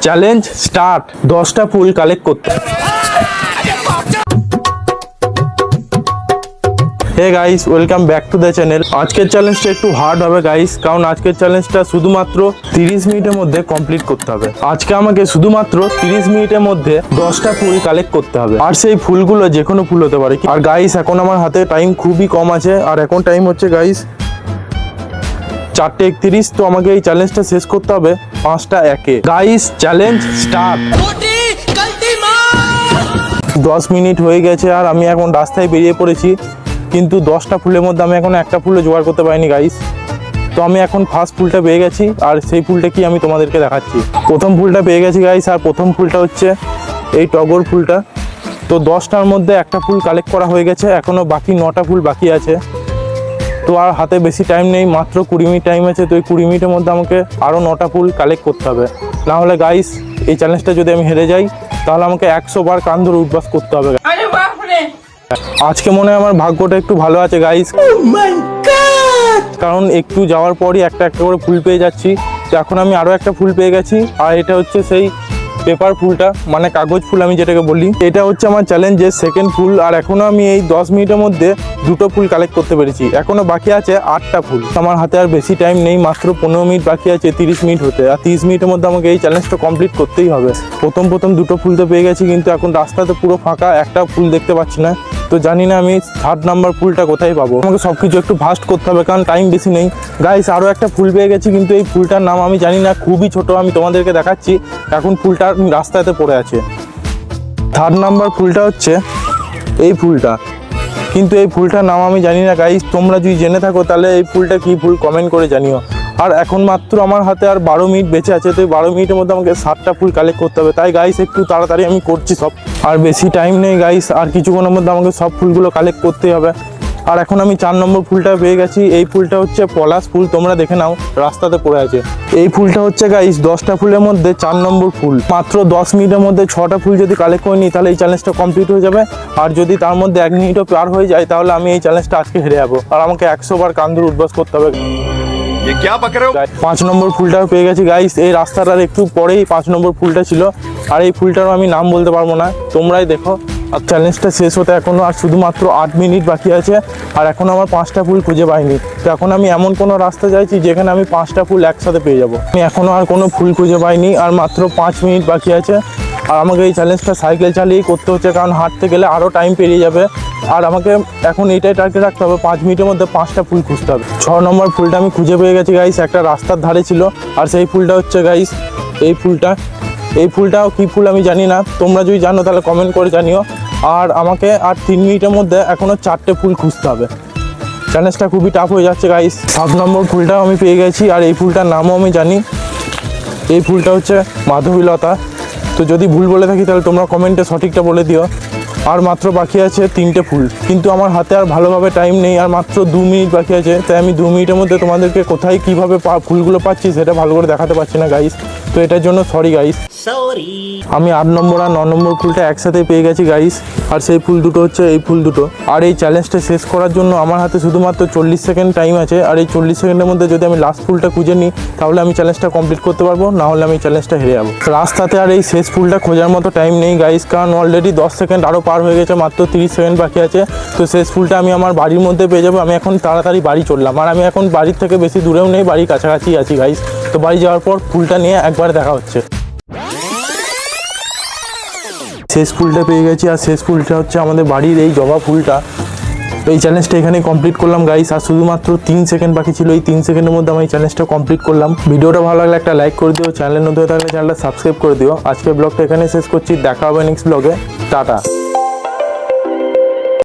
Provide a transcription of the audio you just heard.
Challenge start. 10টা ফুল collect করতে। Hey guys, welcome back to the channel. আজকের চ্যালেঞ্জটা একটু হার্ড হবে গাইস, কারণ আজকের চ্যালেঞ্জটা শুধুমাত্র 30 মিনিটের মধ্যে কমপ্লিট করতে হবে। আজকে আমাকে শুধুমাত্র 30 মিনিটের মধ্যে 10টা ফুল কালেক্ট করতে হবে, আর সেই ফুলগুলো যে কোনো ফুল হতে পারে। আর গাইস, এখন আমার হাতে টাইম খুবই কম আছে, আর এখন টাইম হচ্ছে গাইস 4:31। তো আমাকে এই চ্যালেঞ্জটা শেষ করতে হবে 5টা একে। Guys, challenge start. 10 মিনিট হয়ে গেছে আর আমি এখন রাস্তায় বেরিয়ে পড়েছি, কিন্তু 10টা ফুলের মধ্যে আমি এখন একটা ফুলও জোগাড় করতে পারিনি গাইস। তো আমি এখন ফার্স্ট ফুলটা পেয়ে গেছি, আর সেই ফুলটা কি আমি তোমাদেরকে দেখাচ্ছি। প্রথম ফুলটা পেয়ে গেছি গাইস, আর প্রথম ফুলটা হচ্ছে এই টগর ফুলটা। তো 10টার মধ্যে একটা ফুল কালেক্ট করা হয়ে গেছে, এখনও বাকি 9টা ফুল বাকি আছে। তো আর হাতে বেশি টাইম নেই, মাত্র 20 মিনিট টাইম আছে। তো এই 20 মিনিটের মধ্যে আমাকে আরও 9টা ফুল কালেক্ট করতে হবে, না হলে গাইস এই চ্যালেঞ্জটা যদি আমি হেরে যাই তাহলে আমাকে 100 বার কান ধরে উঠবাস করতে হবে। আজকে মনে হয় আমার ভাগ্যটা একটু ভালো আছে গাইস, কারণ একটু যাওয়ার পরই একটা একটা করে ফুল পেয়ে যাচ্ছি। তো এখন আমি আরও একটা ফুল পেয়ে গেছি, আর এটা হচ্ছে সেই পেপার ফুলটা, মানে কাগজ ফুল আমি যেটাকে বলি। এটা হচ্ছে আমার চ্যালেঞ্জের সেকেন্ড ফুল, আর এখনও আমি এই 10 মিনিটের মধ্যে 2টো ফুল কালেক্ট করতে পেরেছি। এখনও বাকি আছে 8টা ফুল। আমার হাতে আর বেশি টাইম নেই, মাত্র 15 মিনিট বাকি আছে 30 মিনিট হতে। আর 30 মিনিটের মধ্যে আমাকে এই চ্যালেঞ্জটা কমপ্লিট করতেই হবে। প্রথম 2টো ফুল তো পেয়ে গেছি, কিন্তু এখন রাস্তাতে পুরো ফাঁকা, একটা ফুল দেখতে পাচ্ছি না। তো জানি না আমি 3rd নাম্বার ফুলটা কোথায় পাবো। আমাকে সব কিছু একটু ফাস্ট করতে হবে, কারণ টাইম বেশি নেই গাইস। আরও একটা ফুল পেয়ে গেছি, কিন্তু এই ফুলটার নাম আমি জানি না, খুবই ছোট। আমি তোমাদেরকে দেখাচ্ছি, এখন ফুলটা রাস্তাতে পড়ে আছে। 3rd নাম্বার ফুলটা হচ্ছে এই ফুলটা, কিন্তু এই ফুলটার নাম আমি জানি না গাইস। তোমরা যদি জেনে থাকো তাহলে এই ফুলটা কি ফুল কমেন্ট করে জানিও। আর এখন মাত্র আমার হাতে আর 12 মিনিট বেঁচে আছে, তো এই 12 মিনিটের মধ্যে আমাকে 7টা ফুল কালেক্ট করতে হবে। তাই গাইস একটু তাড়াতাড়ি আমি করছি সব, আর বেশি টাইম নেই গাইস। আর কিছুক্ষণের মধ্যে আমাকে সব ফুলগুলো কালেক্ট করতে হবে। আর এখন আমি 4 নম্বর ফুলটা পেয়ে গেছি। এই ফুলটা হচ্ছে পলাশ ফুল, তোমরা দেখে নাও, রাস্তাতে পড়ে আছে। এই ফুলটা হচ্ছে গাইস 10টা ফুলের মধ্যে 4 নম্বর ফুল। মাত্র 10 মিনিটের মধ্যে 6টা ফুল যদি কালেক্ট করে নিই তাহলে এই চ্যালেঞ্জটা কমপ্লিট হয়ে যাবে। আর যদি তার মধ্যে 1 মিনিটও পার হয়ে যায় তাহলে আমি এই চ্যালেঞ্জটা আজকে হেরে যাবো, আর আমাকে 100 বার কান ধরে উঠবাস করতে হবে। 5 নম্বর ফুলটাও পেয়ে গেছি গাইস। এই রাস্তাটার একটু পরেই 5 নম্বর ফুলটা ছিল, আর এই ফুলটারও আমি নাম বলতে পারবো না, তোমরাই দেখো। আর চ্যালেঞ্জটা শেষ হতে এখনও আর শুধুমাত্র 8 মিনিট বাকি আছে, আর এখন আমার 5টা ফুল খুঁজে পাইনি। তো এখন আমি এমন কোনো রাস্তা যাইছি যেখানে আমি 5টা ফুল একসাথে পেয়ে যাবো। আমি এখনও আর কোনো ফুল খুঁজে পাইনি, আর মাত্র 5 মিনিট বাকি আছে। আর আমাকে এই চ্যালেঞ্জটা সাইকেল চালিয়েই করতে হচ্ছে, কারণ হাঁটতে গেলে আরও টাইম পেরিয়ে যাবে। আর আমাকে এখন এইটাই টার্গেট রাখতে হবে, 5 মিনিটের মধ্যে 5টা ফুল খুঁজতে হবে। 6 নম্বর ফুলটা আমি খুঁজে পেয়ে গেছি গাইস, একটা রাস্তার ধারে ছিল। আর সেই ফুলটা হচ্ছে গাইস এই ফুলটা। এই ফুলটাও কী ফুল আমি জানি না, তোমরা যদি জানো তাহলে কমেন্ট করে জানিও। আর আমাকে আর 3 মিনিটের মধ্যে এখনও 4টে ফুল খুঁজতে হবে। চ্যালেঞ্জটা খুবই টাফ হয়ে যাচ্ছে গাইস। 7 নম্বর ফুলটাও আমি পেয়ে গেছি, আর এই ফুলটার নামও আমি জানি। এই ফুলটা হচ্ছে মাধবীলতা। তো যদি ভুল বলে থাকি তাহলে তোমরা কমেন্টে সঠিকটা বলে দিও। আর মাত্র বাকি আছে 3টে ফুল, কিন্তু আমার হাতে আর ভালোভাবে টাইম নেই, আর মাত্র 2 মিনিট বাকি আছে। তাই আমি 2 মিনিটের মধ্যে তোমাদেরকে কোথায় কীভাবে ফুলগুলো পাচ্ছি সেটা ভালো করে দেখাতে পারছি না গাইস। তো এটার জন্য সরি গাইস। আমি 8 নম্বর আর 9 নম্বর ফুলটা একসাথে পেয়ে গেছি গাইস, আর সেই ফুল দুটো হচ্ছে এই ফুল দুটো। আর এই চ্যালেঞ্জটা শেষ করার জন্য আমার হাতে শুধুমাত্র 40 সেকেন্ড টাইম আছে, আর এই 40 সেকেন্ডের মধ্যে যদি আমি লাস্ট ফুলটা খুঁজে নিই তাহলে আমি চ্যালেঞ্জটা কমপ্লিট করতে পারবো, না হলে আমি চ্যালেঞ্জটা হেরে যাবো। রাস্তাতে আর এই শেষ ফুলটা খোঁজার মতো টাইম নেই গাইস, কারণ অলরেডি 10 সেকেন্ড আরও পার হয়ে গেছে, মাত্র 30 সেকেন্ড বাকি আছে। তো শেষ ফুলটা আমি আমার বাড়ির মধ্যে পেয়ে যাবো। আমি এখন তাড়াতাড়ি বাড়ি চললাম, আর আমি এখন বাড়ির থেকে বেশি দূরেও নেই, বাড়ির কাছাকাছি আছি গাইস। তো বাড়ি যাওয়ার পর ফুলটা নিয়ে একবার দেখা হচ্ছে। শেষ ফুলটা পেয়ে গেছি, আর শেষ ফুলটা হচ্ছে আমাদের বাড়ির এই জবা ফুলটা। এই চ্যালেঞ্জটা এখানে কমপ্লিট করলাম গাইস, আর শুধুমাত্র 3 সেকেন্ড বাকি ছিল। এই 3 সেকেন্ডের মধ্যে আমি এই চ্যালেঞ্জটা কমপ্লিট করলাম। ভিডিওটা ভালো লাগলে একটা লাইক করে দিও, চ্যানেলে নতুন হয়ে থাকলে চ্যানেলটা সাবস্ক্রাইব করে দিও। আজকের ব্লগটা এখানে শেষ করছি, দেখা হবে নেক্সট ব্লগে। টাটা।